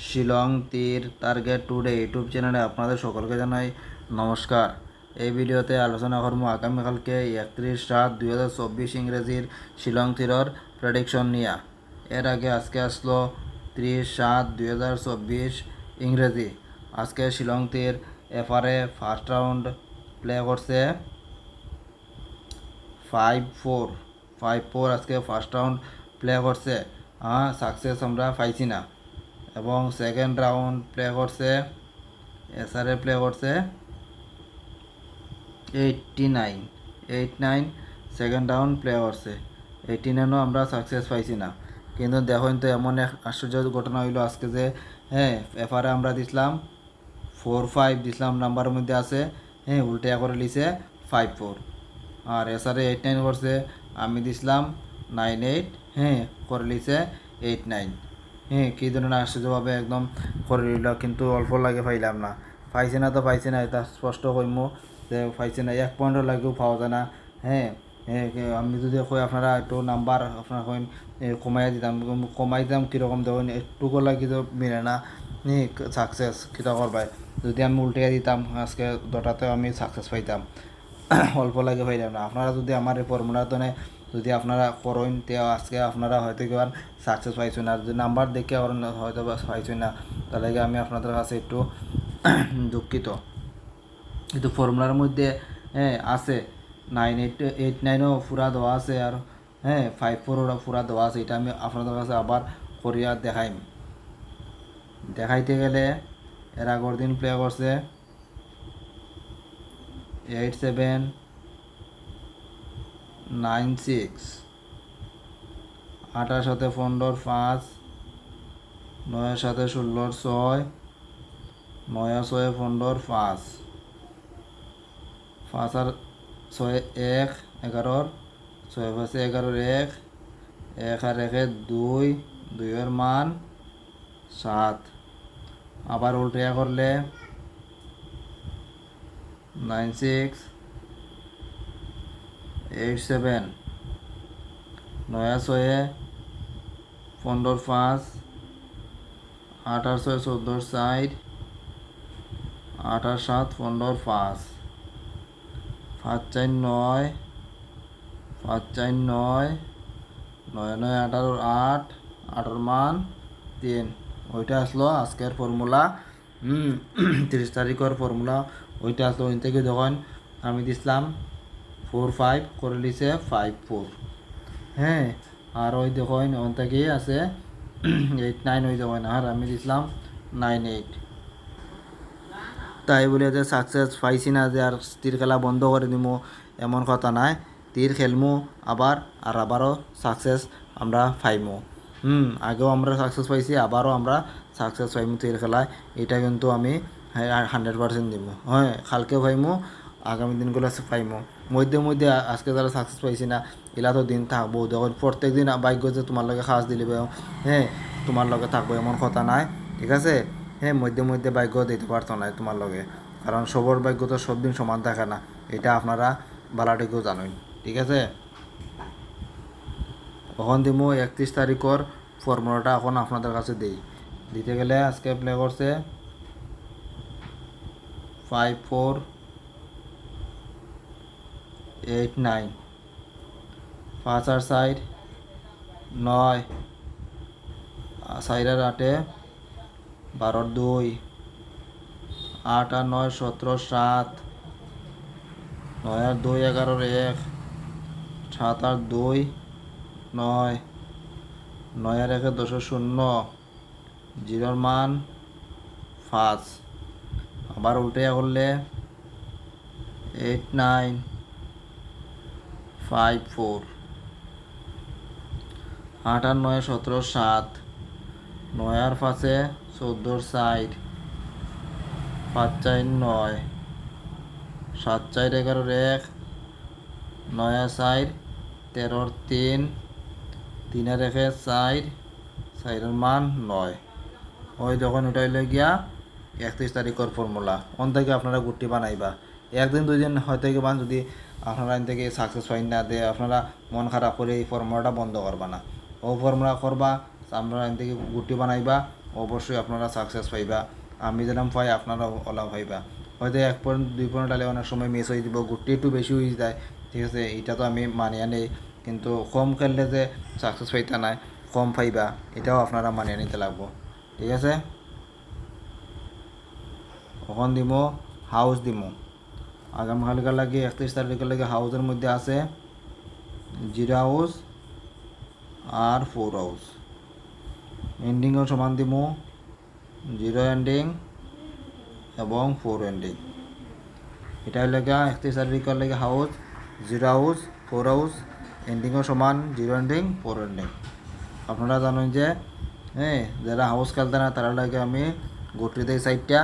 শিলং তীর target today YouTube চ্যানেলে আপনাদের সকলকে জানাই নমস্কার। এই ভিডিওতে আলোচনা করব আগামীকালকে 31/7/2024 ইংরেজির শিলং তীরের প্রেডিকশন নিয়ে। এর আগে আজকে আসলো 30/7/2024 ইংরেজি। আজকে শিলং তীর এফআরএ ফার্স্ট রাউন্ড প্লে করছে 5-4 আজকে ফার্স্ট রাউন্ড প্লে করছে। সাকসেস আমরা পাইছি না। এবং সেকেন্ড রাউন্ড প্লে করছে এসআরএ প্লে করছে 89 সেকেন্ড রাউন্ড প্লে করছে 89ও আমরা সাকসেস পাইছি না। কিন্তু দেখুন তো এমন এক আশ্চর্য ঘটনা হইলো আজকে যে এফআরএ আমরা দিছিলাম 4-5 দিছিলাম নাম্বারের মধ্যে আছে, উল্টে করে লিছে 5-4। আর এসআরএ 89 করছে, আমি দিছিলাম 9-8, করে লিছে 8-9। কী ধরনের আশ্চর্যভাবে একদম করে রইল, কিন্তু অল্প লাগে পাইলাম না। পাইছে না তো পাইছে না, এটা স্পষ্ট কইমু যে পাইছে না, 1 পয়েন্টও লাগেও পাওয়া যায় না। হ্যাঁ আমি যদি কই আপনারা একটু নাম্বার আপনার কইন কমাই দিতাম কীরকম দেখুন, একটুকু লাগি তো মিলে না সাকসেস কীটা করবাই। যদি আমি উল্টে দিতাম আজকে দটাতেও আমি সাকসেস পাইতাম। অল্প লাগে পাইলাম না। আপনারা যদি আমার এই ফর্মুলাতে যদি আপনারা করেন তে আজকে আপনারা হয়তো কেউ সাকসেস পাইছেন না। যদি নাম্বার দেখে করেন হয়তো পাইছেন না, তাহলে আমি আপনাদের কাছে একটু দুঃখিত। কিন্তু ফর্মুলার মধ্যে আছে 9-8-9ও পুরা দেওয়া আছে, আর 5-4ও পুরা দেওয়া আছে। এটা আমি আপনাদের কাছে আবার করিয়া দেখাইতে গেলে এর আগের দিন প্লে করছে 8-7-9-6, 8-7-15-5, 9-7-16-6, 9-6-15-5, 5-6-1, 11, 6-5-11, 1, 1-2, 2-এর মান 7। আবার উল্টে করলে 9-6-8-7, 9-6-15-5, 8-6-14-4, 8-7-15-5, 5-4-9, 5-4-9, 9-9-18, 8-8 মান 3। ওইটা আসলো আজকের ফর্মুলা। 30 তারিখের ফর্মুলা ওইটা আসলো। ওই থেকে যখন আমি দিছিলাম 4-5 করে লিছে 5-4। আর ওই দেখুন ওখান থেকে আছে 8-9 ওই দেখুন, আর আমি দিছিলাম 9-8। তাই বলে যে সাকসেস পাইছি না যে আর তীর খেলা বন্ধ করে দিব এমন কথা নাই। তীর খেলমু আবারও সাকসেস আমরা পাইমু। আগেও আমরা সাকসেস পাইছি, আবারও আমরা সাকসেস পাইমু তীর খেলায়। এটা কিন্তু আমি 100% দিব। কালকেও পাইমু, আগামী দিনগুলো পাইমু। মধ্যে আজকে যারা সাকসেস পাইছি না এলা তো দিন থাকবো। দেখুন প্রত্যেক দিন ভাগ্য যে তোমার লগে খাস দিলিব, তোমার লগে থাকবো এমন কথা নাই, ঠিক আছে। মধ্যে ভাগ্য দিতে পারতো না তোমার লগে, কারণ সবর ভাগ্য তো সব দিন সমান থাকে না। এটা আপনারা বালাটিকেও জানেন, ঠিক আছে। এখন দিব 31 তারিখের ফর্মুলাটা এখন আপনাদের কাছে দিতে গেলে আজকে প্লে করছে 5-4-8-9, 5-4-9, 4-8, 12-2, 8-9, 17-7, 9-2, 11-1, 7-2, 9, 9-1, 10-0, 0 মান 5। আবার উল্টে করলে 8-9, 5-4, 8-9, 17-7, 9-5-14-4, 5-4-9, 7-4-11-1, 9-4-13-3, 3-1-4, 4 মান 9। ওই যখন ওটা হইলে গিয়া 31 তারিখের ফর্মুলা। ওন থেকে আপনারা গুটি বানাইবা। একদিন দুইদিন হয়তো বান, যদি আপনারা এন থেকে সাকসেস পাই না দিয়ে আপনারা মন খারাপ করে এই ফর্মুলাটা বন্ধ করবা না। ও ফর্মুলা করবা, আমরা এন থেকে গুটি বানাইবা, অবশ্যই আপনারা সাকসেস পাইবা। আমি যেরকম পাই আপনারা ওলা পাইবা। হয়তো 1 পয়েন্ট 2 পয়েন্ট ডালে অনেক সময় মিস হয়ে দিব, গুটি একটু বেশি হয়ে যায়, ঠিক আছে, এটা তো আমি মানিয়ে নেই। কিন্তু কম খেললে যে সাকসেস পাইতা নাই, কম পাইবা এটাও আপনারা মানিয়ে নিতে লাগবো, ঠিক আছে। ওখান দিব হাউস দিব আগামীকালকার লাগে 31 তারিখের লাগে হাউসের মধ্যে আছে 0 হাউস আর 4 হাউস। এন্ডিংও সমান দিব 0 এন্ডিং এবং 4 এন্ডিং। এটা হলে 31 তারিখের লাগে হাউস 0 হাউস 4 হাউস, এন্ডিংও সমান 0 এন্ডিং 4 এন্ডিং। আপনারা জানেন যে হ্যাঁ, যারা হাউস খেলতে না তারা লাগে আমি গুটি দেই 4টা,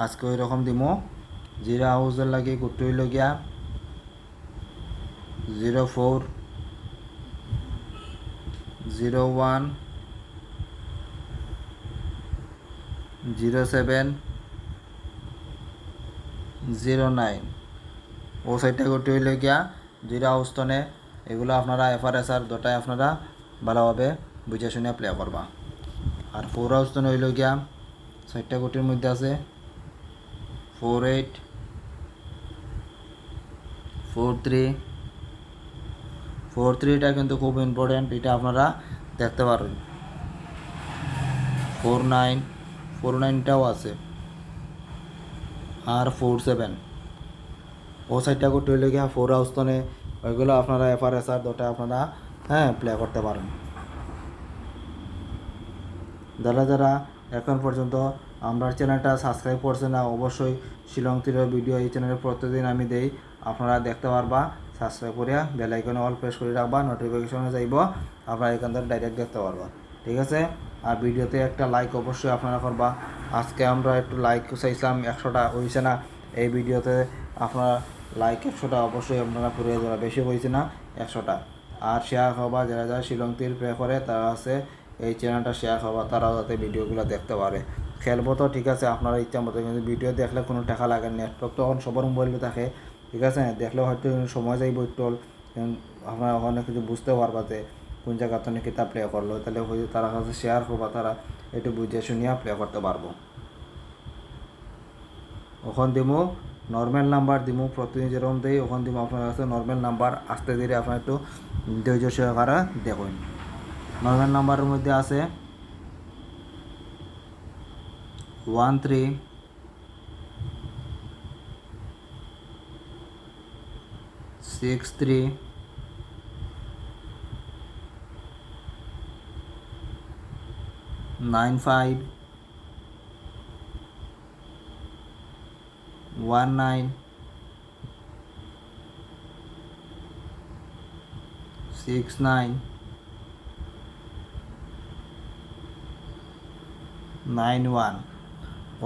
আজকে ওই রকম দিব। 0 হাউসের লাগে গুটি হইল গিয়া 04 01 07 09। ও সাইডটা গুটি হইল গিয়া 0 হাউস তনে। এগুলো আপনারা FRS আর দুটাই আপনারা ভালোভাবে বুঝে শুনে প্লে করবা। আর 4 হাউস তনে হইল গিয়া 4টা গুটির মধ্যে আছে 48 43। 43টা কিন্তু খুব ইম্পর্টেন্ট, এটা আপনারা দেখতে পারেন। 49 49টাও আছে আর 47। ও সাইডটা করতে হইলে গিয়া 4 হাউস তনে, ওইগুলো আপনারা FRS আর দুটা আপনারা প্লে করতে পারেন। যারা যারা এখন পর্যন্ত আমার চ্যানেলটা সাবস্ক্রাইব করছে না, অবশ্যই শিলং তীরের ভিডিও এই চ্যানেলে প্রতিদিন আমি দেই, আপনারা দেখতে পারবা। সাবস্ক্রাইব করিয়া বেল আইকনে অল প্রেস করে রাখবা, নোটিফিকেশনে যাইব, আপনারা এখান থেকে ডাইরেক্ট দেখতে পারবা, ঠিক আছে। আর ভিডিওতে একটা লাইক অবশ্যই আপনারা করবা। আজকে আমরা একটু লাইক চাইছিলাম, 100টা হয়েছে না। এই ভিডিওতে আপনারা লাইক 100টা অবশ্যই আপনারা পুরিয়ে দেওয়া, বেশি হয়েছে না 100টা। আর শেয়ার হবা, যারা যারা শিলং তীর প্রে করে তারা আছে এই চ্যানেলটা শেয়ার হবা, তারাও যাতে ভিডিওগুলো দেখতে পারে। খেলবো তো ঠিক আছে আপনারা ইচ্ছা মতো, কিন্তু ভিডিও দেখলে কোনো টাকা লাগে, নেটওয়ার্ক তখন সবার মোবাইলে থাকে, ঠিক আছে। দেখলেও হয়তো সময় যাইব একটু, আপনারা অনেক কিছু বুঝতে পারবা যে কোন জায়গা তো কিতাব প্লে করলো, তাহলে হয়তো তারা কাছে শেয়ার করবা, তারা একটু বুঝে শুনিয়া প্লে করতে পারবো। ওখান দিমু নর্মাল নাম্বার দিমু, প্রতিদিন যেরকম দেই ওখান দিমু আপনার কাছে নর্মাল নাম্বার। আস্তে ধীরে আপনার একটু ধৈর্য সহকারে দেখুন। নর্মাল নাম্বারের মধ্যে আছে 13 63 95 19 69 91।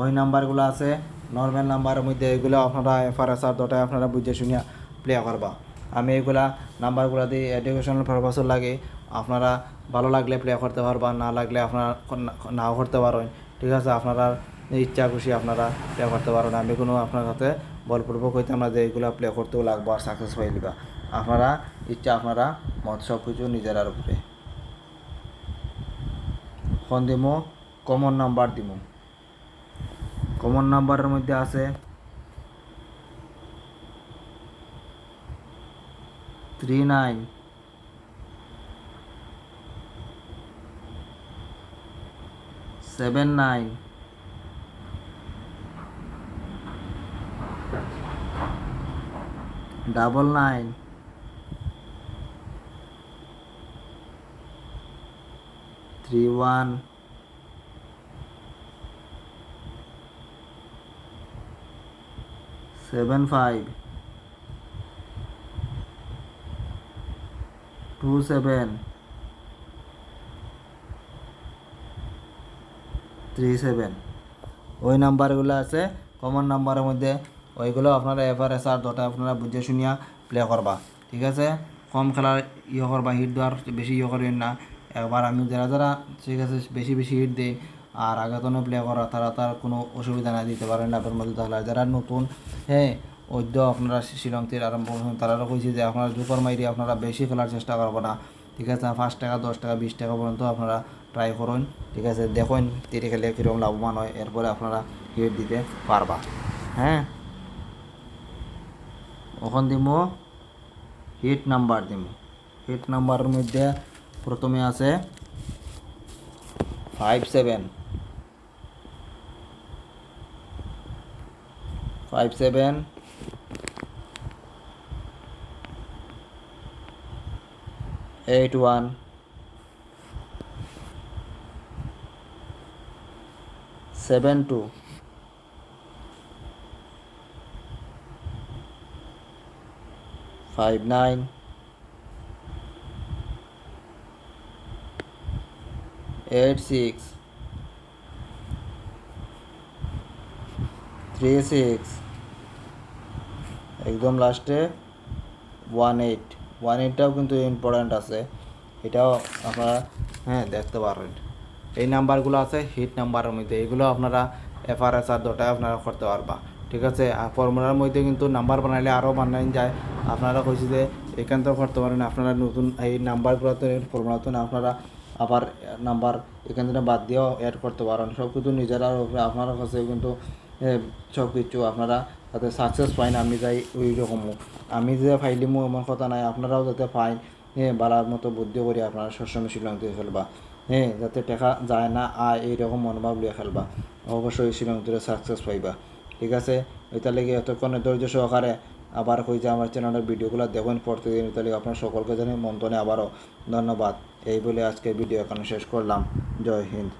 ওই নাম্বারগুলো আছে নর্মাল নাম্বারের মধ্যে, এগুলো আপনারা FRS আর দুটাই আপনারা বুঝে শুনিয়া প্লে করবা। আমি এগুলা নাম্বারগুলো দিই এডুকেশনাল পারপাসও লাগে, আপনারা ভালো লাগলে প্লে করতে পারবা, না লাগলে আপনারা নাও করতে পারেন, ঠিক আছে। আপনারা ইচ্ছা খুশি আপনারা প্লে করতে পারেন। আমি কোনো আপনার সাথে বলপূর্বক হইতে আমরা যে এইগুলো প্লে করতেও লাগবো আর সাকসেস পাই দিবা, আপনারা ইচ্ছা আপনারা মত সব কিছু নিজেরার উপরে। এখন দিমো কমন নাম্বার দিমু। কমন নাম্বারের মধ্যে আছে 39 79 99 31 75 27 37। ওই নাম্বারগুলো আছে কমন নাম্বারের মধ্যে, ওইগুলো আপনারা FRS আর দুটা আপনারা বুঝে শুনিয়া প্লে করবা, ঠিক আছে। কম খেলার করবা, হিট দেওয়ার বেশি করবেন না। একবার আমি যারা যারা ঠিক আছে বেশি বেশি হিট দিই আর আগাতনে প্লে করা, তারা তার কোনো অসুবিধা না দিতে পারেন আপনার মধ্যে। তাহলে যারা নতুন ওদ্য আপনারা শিলং তীর আরম্ভ করছেন, তারাও কইছি যে আপনারা জোকর মাইরি আপনারা বেশি খেলার চেষ্টা করবো না, ঠিক আছে 5 টাকা 10 টাকা 20 টাকা পর্যন্ত আপনারা ট্রাই করুন, ঠিক আছে, দেখুন তীরে খেলে কীরকম লাভবান হয়, এরপরে আপনারা হিট দিতে পারবা। হ্যাঁ, ওখান দিমো হিট নাম্বার দিমো। হিট নাম্বারের মধ্যে প্রথমে আছে 57 57 81 72 59 86 36 একদম লাস্টে 18টাও কিন্তু ইম্পর্ট্যান্ট আছে, এটাও আপনারা দেখতে পারেন। এই নাম্বারগুলো আছে হিট নাম্বারের মধ্যে, এগুলো আপনারা এফআরএস আর দোটায় আপনারা করতে পারবা, ঠিক আছে। আর ফর্মুলার মধ্যে কিন্তু নাম্বার বানাইলে আরও বানাই যায়, আপনারা কইছি যে এখান থেকে করতে পারেন। আপনারা নতুন এই নাম্বারগুলোতে ফর্মুলাতে আপনারা আবার নাম্বার এখান থেকে বাদ দিয়েও অ্যাড করতে পারেন, সব কিছু নিজেরা আপনার কাছে কিন্তু সব কিছু আপনারা যাতে সাকসেস পাইন, আমি যাই ওই রকমও আমি যে ফাইলিমো এমন কথা নাই, আপনারাও যাতে পাইন বালার মতো বুদ্ধি করি আপনারা সবসময় শিলং দিয়ে খেলবা, যাতে টেকা যায় না আয় এইরকম মনোভাব লিয়ে খেলবা, অবশ্যই শিলং থেকে সাকসেস পাইবা, ঠিক আছে। এটা লেগে এতক্ষণে ধৈর্য সহকারে আবার কই যে আমার চ্যানেলের ভিডিওগুলো দেখুন প্রতিদিন, তাহলে আপনার সকলকে জানি মন্তনে আবারও ধন্যবাদ। এই বলে আজকের ভিডিও এখানে শেষ করলাম। জয় হিন্দ।